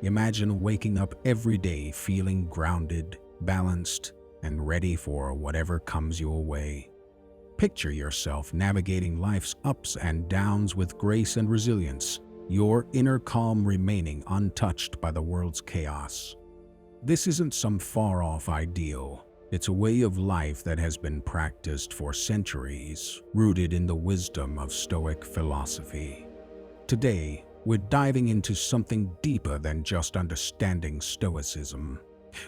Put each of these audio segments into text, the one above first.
Imagine waking up every day feeling grounded, balanced, and ready for whatever comes your way. Picture yourself navigating life's ups and downs with grace and resilience, your inner calm remaining untouched by the world's chaos. This isn't some far-off ideal. It's a way of life that has been practiced for centuries, rooted in the wisdom of Stoic philosophy. Today, we're diving into something deeper than just understanding Stoicism.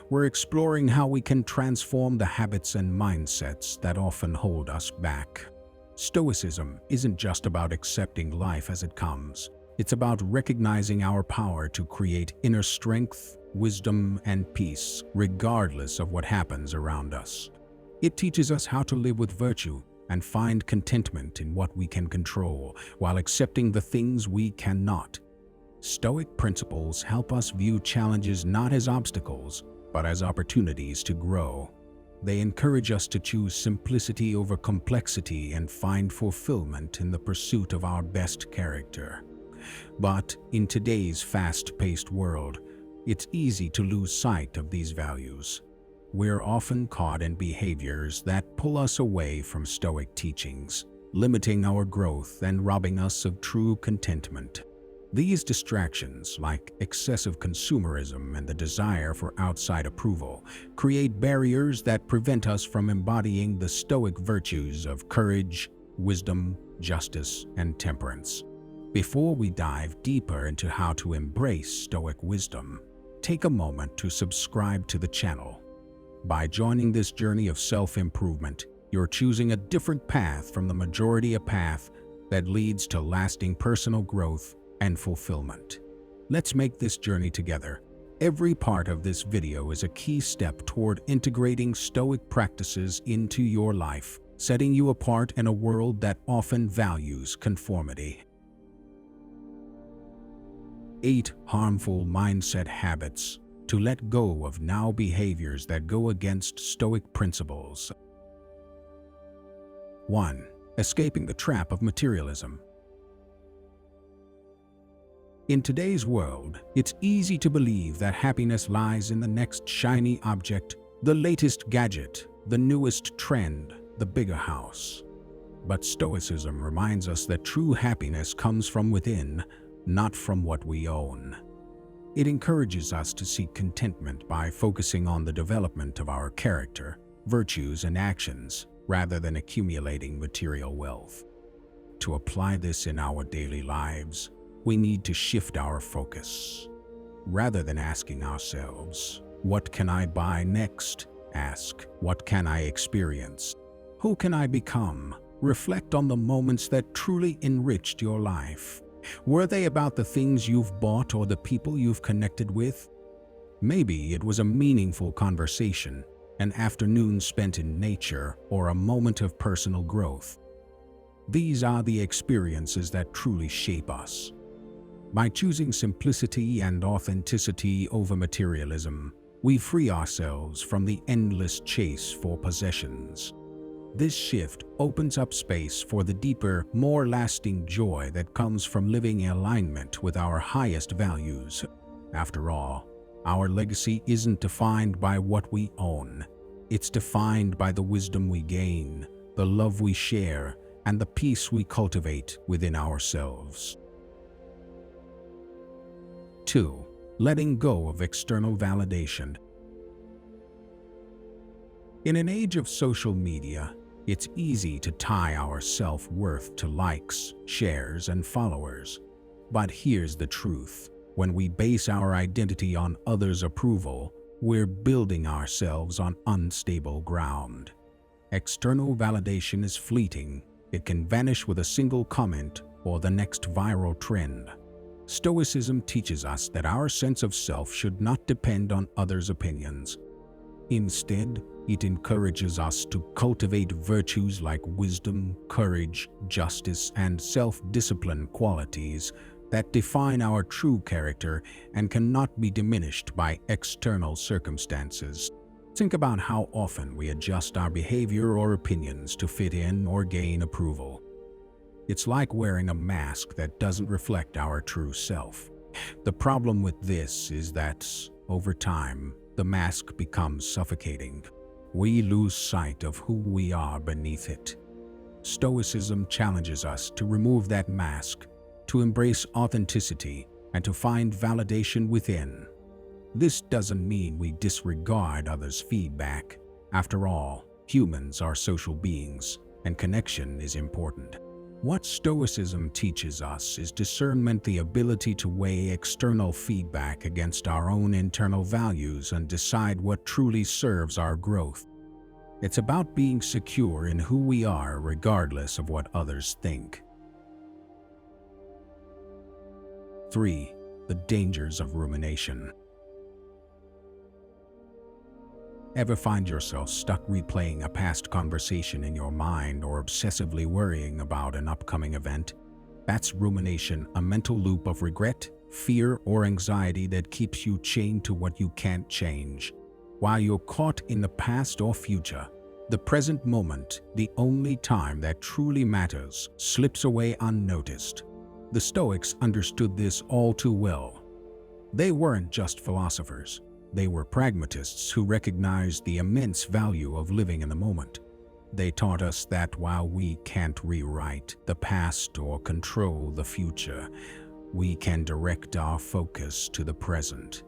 We're exploring how we can transform the habits and mindsets that often hold us back. Stoicism isn't just about accepting life as it comes. It's about recognizing our power to create inner strength, wisdom, and peace, regardless of what happens around us. It teaches us how to live with virtue and find contentment in what we can control, while accepting the things we cannot. Stoic principles help us view challenges not as obstacles, but as opportunities to grow. They encourage us to choose simplicity over complexity and find fulfillment in the pursuit of our best character. But in today's fast-paced world, it's easy to lose sight of these values. We're often caught in behaviors that pull us away from Stoic teachings, limiting our growth and robbing us of true contentment. These distractions, like excessive consumerism and the desire for outside approval, create barriers that prevent us from embodying the Stoic virtues of courage, wisdom, justice, and temperance. Before we dive deeper into how to embrace Stoic wisdom, take a moment to subscribe to the channel. By joining this journey of self-improvement, you're choosing a different path from the majority, a path that leads to lasting personal growth and fulfillment. Let's make this journey together. Every part of this video is a key step toward integrating Stoic practices into your life, setting you apart in a world that often values conformity. 8 harmful mindset habits to let go of now behaviors that go against Stoic principles. 1. Escaping the trap of materialism. In today's world, it's easy to believe that happiness lies in the next shiny object, the latest gadget, the newest trend, the bigger house. But Stoicism reminds us that true happiness comes from within, not from what we own. It encourages us to seek contentment by focusing on the development of our character, virtues, and actions, rather than accumulating material wealth. To apply this in our daily lives, we need to shift our focus. Rather than asking ourselves, "What can I buy next?" ask, "What can I experience? Who can I become?" Reflect on the moments that truly enriched your life. Were they about the things you've bought or the people you've connected with? Maybe it was a meaningful conversation, an afternoon spent in nature, or a moment of personal growth. These are the experiences that truly shape us. By choosing simplicity and authenticity over materialism, we free ourselves from the endless chase for possessions. This shift opens up space for the deeper, more lasting joy that comes from living in alignment with our highest values. After all, our legacy isn't defined by what we own. It's defined by the wisdom we gain, the love we share, and the peace we cultivate within ourselves. 2. Letting go of external validation. In an age of social media, it's easy to tie our self-worth to likes, shares, and followers. But here's the truth. When we base our identity on others' approval, we're building ourselves on unstable ground. External validation is fleeting. It can vanish with a single comment or the next viral trend. Stoicism teaches us that our sense of self should not depend on others' opinions. Instead, it encourages us to cultivate virtues like wisdom, courage, justice, and self-discipline, qualities that define our true character and cannot be diminished by external circumstances. Think about how often we adjust our behavior or opinions to fit in or gain approval. It's like wearing a mask that doesn't reflect our true self. The problem with this is that, over time, the mask becomes suffocating. We lose sight of who we are beneath it. Stoicism challenges us to remove that mask, to embrace authenticity, and to find validation within. This doesn't mean we disregard others' feedback. After all, humans are social beings, and connection is important. What Stoicism teaches us is discernment, the ability to weigh external feedback against our own internal values and decide what truly serves our growth. It's about being secure in who we are regardless of what others think. 3. The dangers of rumination. Ever find yourself stuck replaying a past conversation in your mind or obsessively worrying about an upcoming event? That's rumination, a mental loop of regret, fear, or anxiety that keeps you chained to what you can't change. While you're caught in the past or future, the present moment, the only time that truly matters, slips away unnoticed. The Stoics understood this all too well. They weren't just philosophers. They were pragmatists who recognized the immense value of living in the moment. They taught us that while we can't rewrite the past or control the future, we can direct our focus to the present.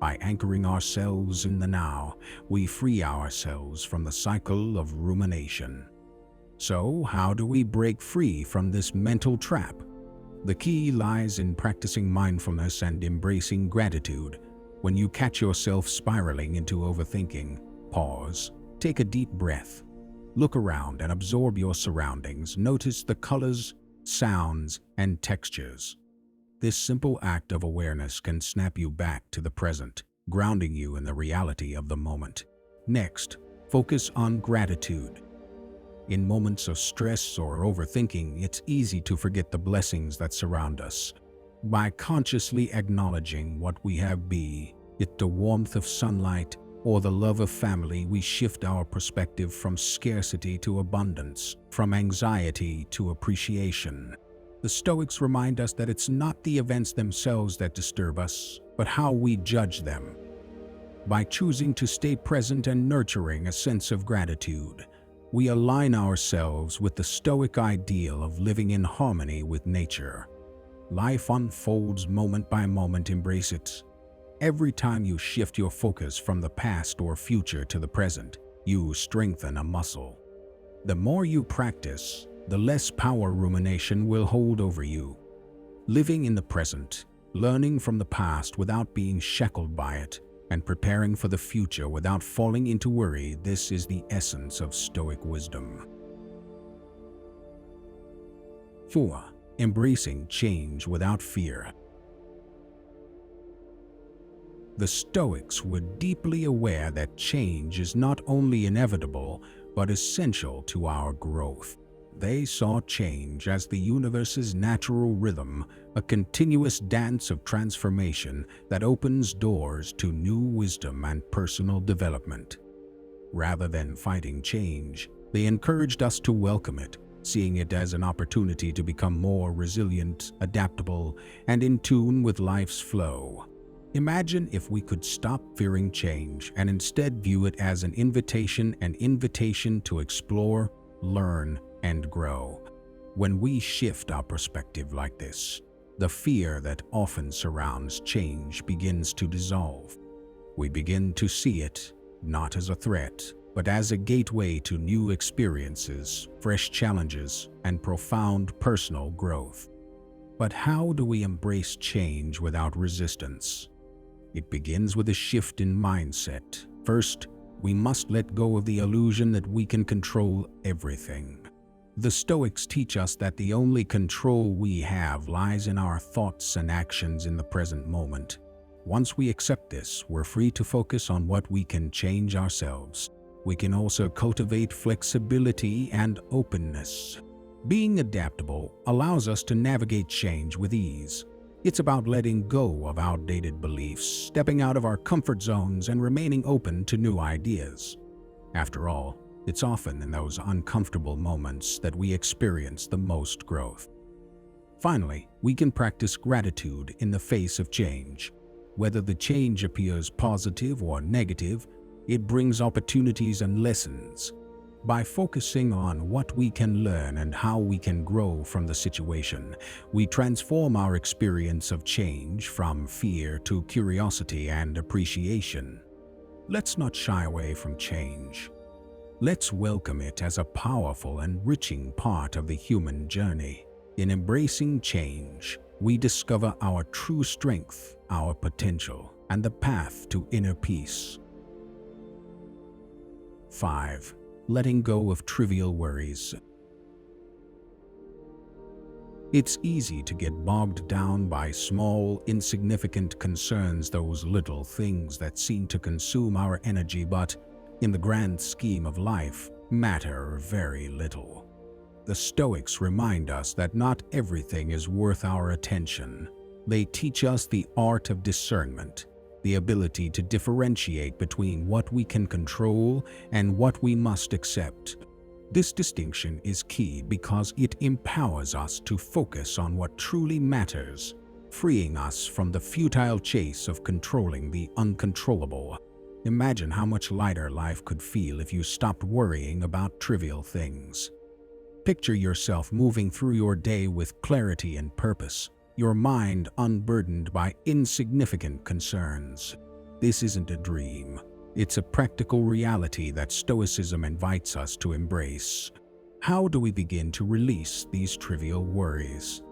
By anchoring ourselves in the now, we free ourselves from the cycle of rumination. So, how do we break free from this mental trap? The key lies in practicing mindfulness and embracing gratitude. When you catch yourself spiraling into overthinking, pause, take a deep breath. Look around and absorb your surroundings. Notice the colors, sounds, and textures. This simple act of awareness can snap you back to the present, grounding you in the reality of the moment. Next, focus on gratitude. In moments of stress or overthinking, it's easy to forget the blessings that surround us. By consciously acknowledging what we have, be it the warmth of sunlight or the love of family, we shift our perspective from scarcity to abundance, from anxiety to appreciation. The Stoics remind us that it's not the events themselves that disturb us, but how we judge them. By choosing to stay present and nurturing a sense of gratitude, we align ourselves with the Stoic ideal of living in harmony with nature. Life unfolds moment by moment. Embrace it. Every time you shift your focus from the past or future to the present, you strengthen a muscle. The more you practice, the less power rumination will hold over you. Living in the present, learning from the past without being shackled by it, and preparing for the future without falling into worry, this is the essence of Stoic wisdom. 4. Embracing change without fear. The Stoics were deeply aware that change is not only inevitable, but essential to our growth. They saw change as the universe's natural rhythm, a continuous dance of transformation that opens doors to new wisdom and personal development. Rather than fighting change, they encouraged us to welcome it, seeing it as an opportunity to become more resilient, adaptable, and in tune with life's flow. Imagine if we could stop fearing change and instead view it as an invitation to explore, learn, and grow. When we shift our perspective like this, the fear that often surrounds change begins to dissolve. We begin to see it not as a threat, but as a gateway to new experiences, fresh challenges, and profound personal growth. But how do we embrace change without resistance? It begins with a shift in mindset. First, we must let go of the illusion that we can control everything. The Stoics teach us that the only control we have lies in our thoughts and actions in the present moment. Once we accept this, we're free to focus on what we can change ourselves. We can also cultivate flexibility and openness. Being adaptable allows us to navigate change with ease. It's about letting go of outdated beliefs, stepping out of our comfort zones, and remaining open to new ideas. After all, it's often in those uncomfortable moments that we experience the most growth. Finally, we can practice gratitude in the face of change. Whether the change appears positive or negative, it brings opportunities and lessons. By focusing on what we can learn and how we can grow from the situation, we transform our experience of change from fear to curiosity and appreciation. Let's not shy away from change. Let's welcome it as a powerful, enriching part of the human journey. In embracing change, we discover our true strength, our potential, and the path to inner peace. 5. Letting go of trivial worries. It's easy to get bogged down by small, insignificant concerns, those little things that seem to consume our energy but, in the grand scheme of life, matter very little. The Stoics remind us that not everything is worth our attention. They teach us the art of discernment, the ability to differentiate between what we can control and what we must accept. This distinction is key because it empowers us to focus on what truly matters, freeing us from the futile chase of controlling the uncontrollable. Imagine how much lighter life could feel if you stopped worrying about trivial things. Picture yourself moving through your day with clarity and purpose, your mind unburdened by insignificant concerns. This isn't a dream. It's a practical reality that Stoicism invites us to embrace. How do we begin to release these trivial worries?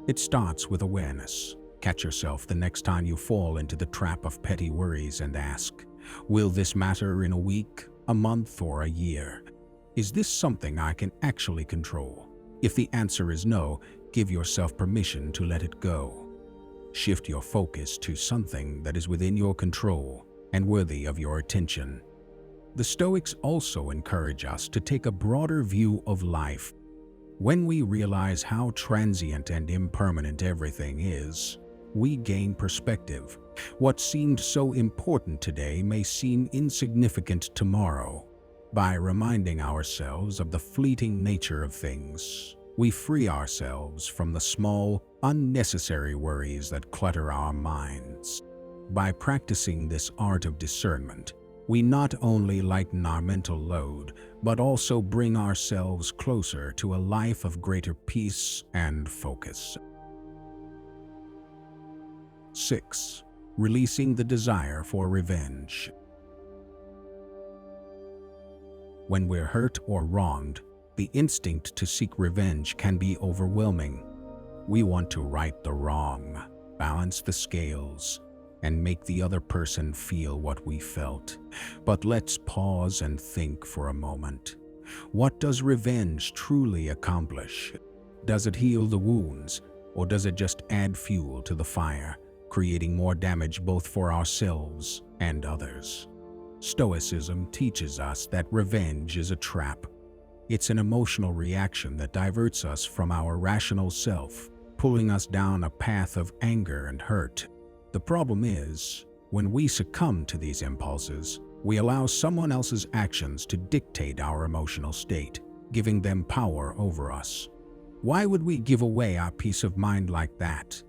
It starts with awareness. Catch yourself the next time you fall into the trap of petty worries and ask, will this matter in a week, a month, or a year? Is this something I can actually control? If the answer is no, give yourself permission to let it go. Shift your focus to something that is within your control and worthy of your attention. The Stoics also encourage us to take a broader view of life. When we realize how transient and impermanent everything is, we gain perspective. What seemed so important today may seem insignificant tomorrow. By reminding ourselves of the fleeting nature of things, we free ourselves from the small, unnecessary worries that clutter our minds. By practicing this art of discernment, we not only lighten our mental load, but also bring ourselves closer to a life of greater peace and focus. 6. Releasing the desire for revenge. When we're hurt or wronged, the instinct to seek revenge can be overwhelming. We want to right the wrong, balance the scales, and make the other person feel what we felt. But let's pause and think for a moment. What does revenge truly accomplish? Does it heal the wounds, or does it just add fuel to the fire, creating more damage both for ourselves and others? Stoicism teaches us that revenge is a trap. It's an emotional reaction that diverts us from our rational self, pulling us down a path of anger and hurt. The problem is, when we succumb to these impulses, we allow someone else's actions to dictate our emotional state, giving them power over us. Why would we give away our peace of mind like that?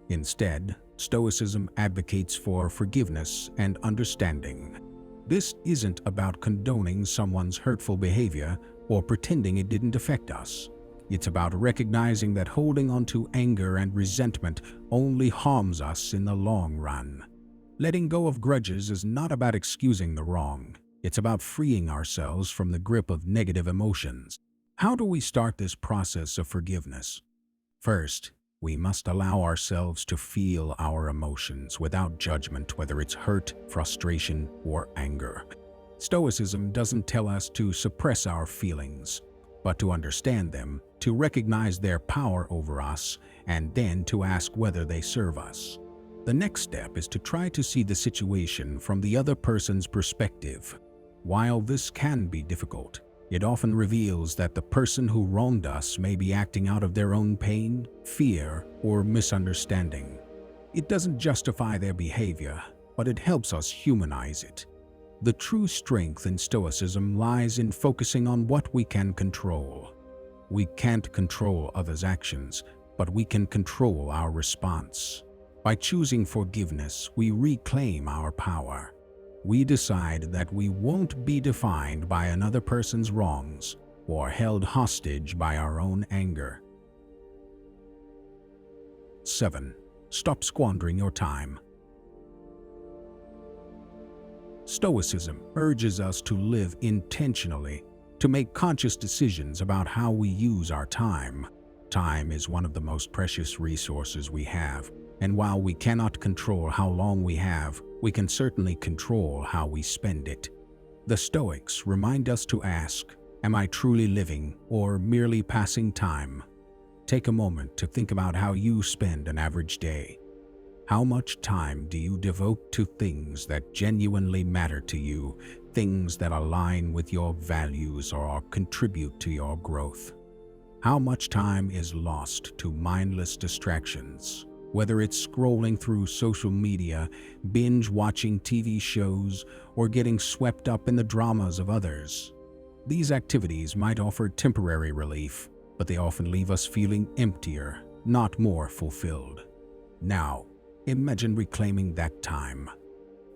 Instead, Stoicism advocates for forgiveness and understanding. This isn't about condoning someone's hurtful behavior or pretending it didn't affect us. It's about recognizing that holding on to anger and resentment only harms us in the long run. Letting go of grudges is not about excusing the wrong. It's about freeing ourselves from the grip of negative emotions. How do we start this process of forgiveness? First, we must allow ourselves to feel our emotions without judgment, whether it's hurt, frustration, or anger. Stoicism doesn't tell us to suppress our feelings, but to understand them, to recognize their power over us, and then to ask whether they serve us. The next step is to try to see the situation from the other person's perspective. While this can be difficult, it often reveals that the person who wronged us may be acting out of their own pain, fear, or misunderstanding. It doesn't justify their behavior, but it helps us humanize it. The true strength in Stoicism lies in focusing on what we can control. We can't control others' actions, but we can control our response. By choosing forgiveness, we reclaim our power. We decide that we won't be defined by another person's wrongs or held hostage by our own anger. 7. Stop squandering your time. Stoicism urges us to live intentionally, to make conscious decisions about how we use our time. Time is one of the most precious resources we have, and while we cannot control how long we have, we can certainly control how we spend it. The Stoics remind us to ask, am I truly living or merely passing time? Take a moment to think about how you spend an average day. How much time do you devote to things that genuinely matter to you, things that align with your values or contribute to your growth? How much time is lost to mindless distractions, whether it's scrolling through social media, binge-watching TV shows, or getting swept up in the dramas of others? These activities might offer temporary relief, but they often leave us feeling emptier, not more fulfilled. Now, imagine reclaiming that time.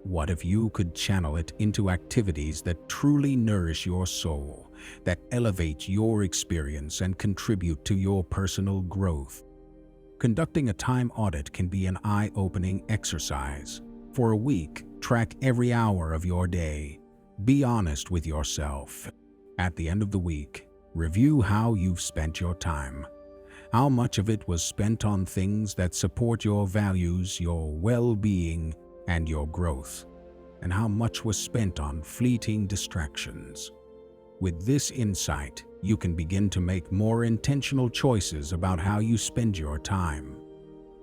What if you could channel it into activities that truly nourish your soul, that elevate your experience and contribute to your personal growth? Conducting a time audit can be an eye-opening exercise. For a week, track every hour of your day. Be honest with yourself. At the end of the week, review how you've spent your time. How much of it was spent on things that support your values, your well-being, and your growth, and how much was spent on fleeting distractions? With this insight, you can begin to make more intentional choices about how you spend your time.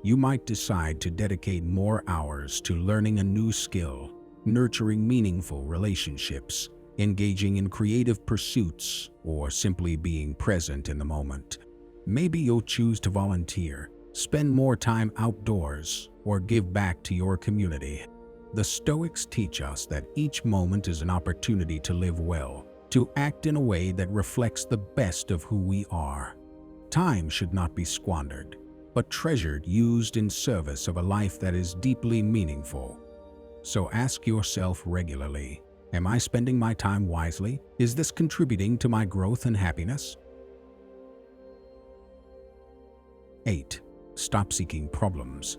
You might decide to dedicate more hours to learning a new skill, nurturing meaningful relationships, engaging in creative pursuits, or simply being present in the moment. Maybe you'll choose to volunteer, spend more time outdoors, or give back to your community. The Stoics teach us that each moment is an opportunity to live well, to act in a way that reflects the best of who we are. Time should not be squandered, but treasured, used in service of a life that is deeply meaningful. So ask yourself regularly, am I spending my time wisely? Is this contributing to my growth and happiness? 8. Stop seeking problems.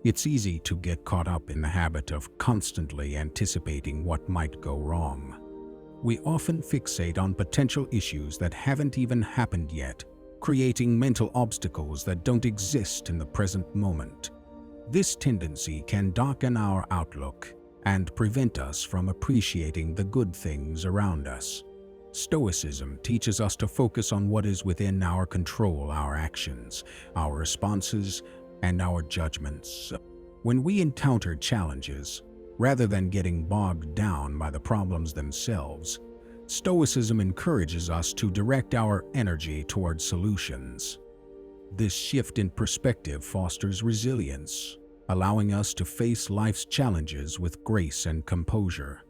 It's easy to get caught up in the habit of constantly anticipating what might go wrong. We often fixate on potential issues that haven't even happened yet, creating mental obstacles that don't exist in the present moment. This tendency can darken our outlook and prevent us from appreciating the good things around us. Stoicism teaches us to focus on what is within our control, our actions, our responses, and our judgments. When we encounter challenges, rather than getting bogged down by the problems themselves, Stoicism encourages us to direct our energy towards solutions. This shift in perspective fosters resilience, allowing us to face life's challenges with grace and composure.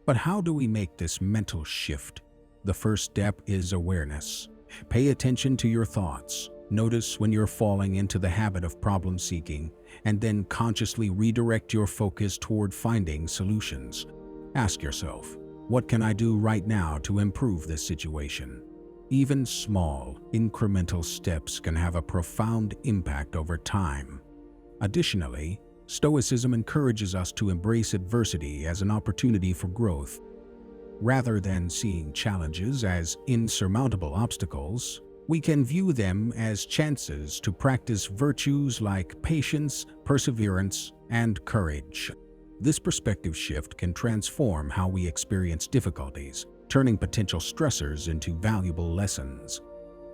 But how do we make this mental shift? The first step is awareness. Pay attention to your thoughts. Notice when you're falling into the habit of problem-seeking, and then consciously redirect your focus toward finding solutions. Ask yourself, what can I do right now to improve this situation? Even small, incremental steps can have a profound impact over time. Additionally, Stoicism encourages us to embrace adversity as an opportunity for growth. Rather than seeing challenges as insurmountable obstacles, we can view them as chances to practice virtues like patience, perseverance, and courage. This perspective shift can transform how we experience difficulties, turning potential stressors into valuable lessons.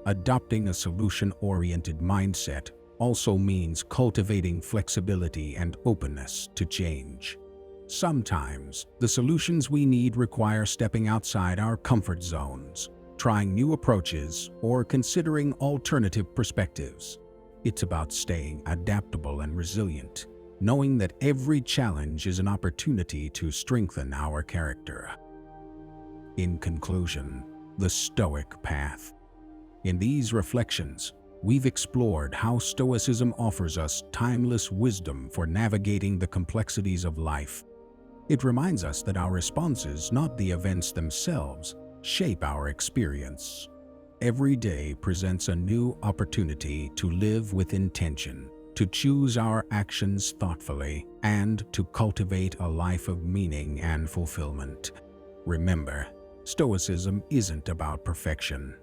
Adopting a solution-oriented mindset also means cultivating flexibility and openness to change. Sometimes, the solutions we need require stepping outside our comfort zones, trying new approaches, or considering alternative perspectives. It's about staying adaptable and resilient, knowing that every challenge is an opportunity to strengthen our character. In conclusion, the Stoic path. In these reflections, we've explored how Stoicism offers us timeless wisdom for navigating the complexities of life. It reminds us that our responses, not the events themselves, shape our experience. Every day presents a new opportunity to live with intention, to choose our actions thoughtfully, and to cultivate a life of meaning and fulfillment. Remember, Stoicism isn't about perfection.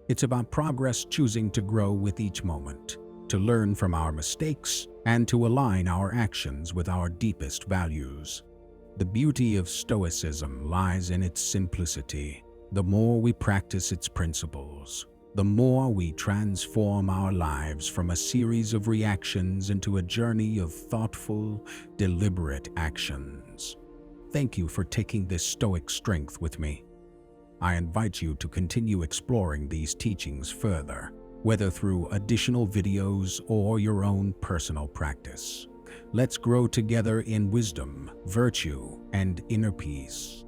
It's about progress, choosing to grow with each moment, to learn from our mistakes, and to align our actions with our deepest values. The beauty of Stoicism lies in its simplicity. The more we practice its principles, the more we transform our lives from a series of reactions into a journey of thoughtful, deliberate actions. Thank you for taking this Stoic strength with me. I invite you to continue exploring these teachings further, whether through additional videos or your own personal practice. Let's grow together in wisdom, virtue, and inner peace.